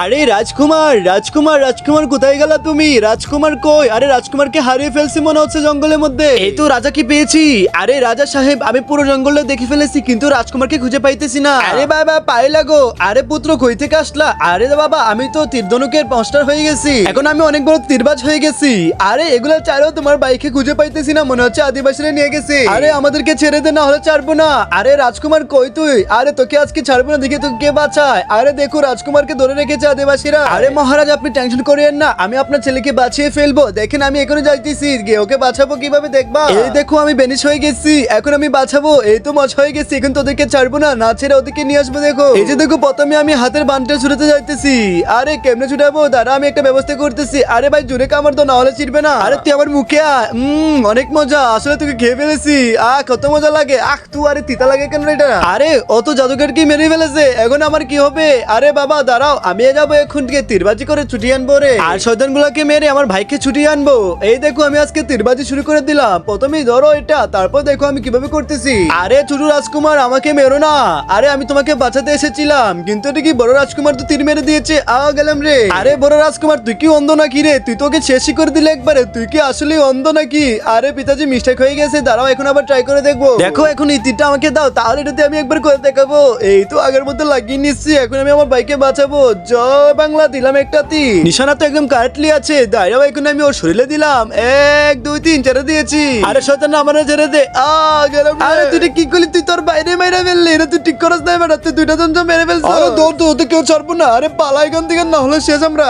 আরে রাজকুমার রাজকুমার রাজকুমার কোথায় গেলা তুমি? রাজকুমার কই? আরে রাজকুমারকে হারিয়ে ফেলছি মনে হচ্ছে জঙ্গলের মধ্যে। এই তো রাজাকে পেয়েছি। আরে রাজা সাহেব, আমি পুরো জঙ্গলে দেখে ফেলেছি কিন্তু রাজকুমারকে খুঁজে পাইতেছি না। আরে বাবা পায়ে লাগো। আরে পুত্র কই থেকে আসলা? আরে বাবা আমি তো তীরধনুকের মাস্টার হয়ে গেছি, এখন আমি অনেক বড় তীরবাজ হয়ে গেছি। আরে এগুলা চাইলেও তোমার বাইকে খুঁজে পাইতেছি না, মনে হচ্ছে আদিবাসীরা নিয়ে গেছে। আরে আমাদেরকে ছেড়ে দে, না হলে ছাড়বো না। আরে রাজকুমার কই তুই? আরে তোকে আজকে ছাড়বো না, দেখে তোকে কে বাঁচায়। আরে দেখো রাজকুমারকে ধরে রেখেছে আদিবাসীরা। আরে মহারাজ আপনি টেনশন করেন না, আমি আপনার ছেলেকে বাঁচিয়ে ফেলবো। দেখেন আমি এখনো যাইতেছি, গিয়ে ওকে বাঁচাবো কিভাবে দেখবা। এই দেখো আমি বেনিশ হয়ে গেছি, এখন আমি বাঁচাবো। এই তো মশ হয়ে গেছি, এখন তোদেরকে ছাড়বো না, না ছেড়ে ওদেরকে নিয়ে আসবো। দেখো এই যে দেখো, প্রথমে আমি হাতের বান্ডেল ছুটাতে যাইতেছি। আরে কেমনে ছুটাবো দাঁড়া, আমি একটা ব্যবস্থা করতেছি। আরে ভাই জোরে কামড় দাও, না হলে ছিড়বে না। আরে তুই আমার মুখে অনেক মজা, আসলে তোকে খেয়ে ফেলেছি। কত মজা লাগে। তুই আরে তিতা লাগে কেন এটা? আরে অত জাদুকরকে মেরে ফেলেছে, এখন আমার কি হবে? আরে বাবা দাঁড়াও, আমি যাবো এখন থেকে তীরবাজি করে ছুটিয়ে আনবো রে, আর শয়তান গুলাকে মেরে আমার ভাইকে ছুটিয়ে আনবো। এই দেখো আমি আজকে তীরবাজি শুরু করে দিলাম। প্রথমেই ধরো এটা, তারপর দেখো আমি কিভাবে করতেছি। আরে ছোট রাজকুমার আমাকে মেরো না। আরে আমি তোমাকে বাঁচাতে এসেছিলাম, কিন্তু এটা কি বড় রাজকুমার তো তীর মেরে দিয়েছে। গেলাম রে। আরে বড় রাজকুমার তুই কি অন্ধ নাকি রে? তুই তোকে শেষই করে দিলে একবারে, তুই কি আসলে অন্ধ নাকি? আরে পিতাজি মিস্টেক হয়ে গেছে, দাঁড়াও এখন আবার ট্রাই করে দেখবো। দেখো এখন এই তীরটা আমাকে দাও, তাহলে এটাতে আমি একবার করে দেখাবো। এই তো আগের মধ্যে লাগিয়ে নিচ্ছি, এখন আমি আমার বাইকে বাঁচাবো। জয় বাংলা, দিলাম একটা তীর, নিশানা তো একদম কারেক্টলি আছে। দাঁড়াও এখন আমি ওর শরীরে দিলাম 1 2 3 4 দিয়েছি। আরে শয়তান আমার ছেড়ে দে। গেলাম। আরে তুই কি করলি? তুই তোর বাইরে মেরে ফেললি, এটা তুই ঠিক করস না। বেটা তুই 2টা জন মেরে ফেলছিস। আরে দৌড় তো, ওতে কেউ ছাড়বো না। আরে পালা এখান থেকে, না হলে শেষ আমরা।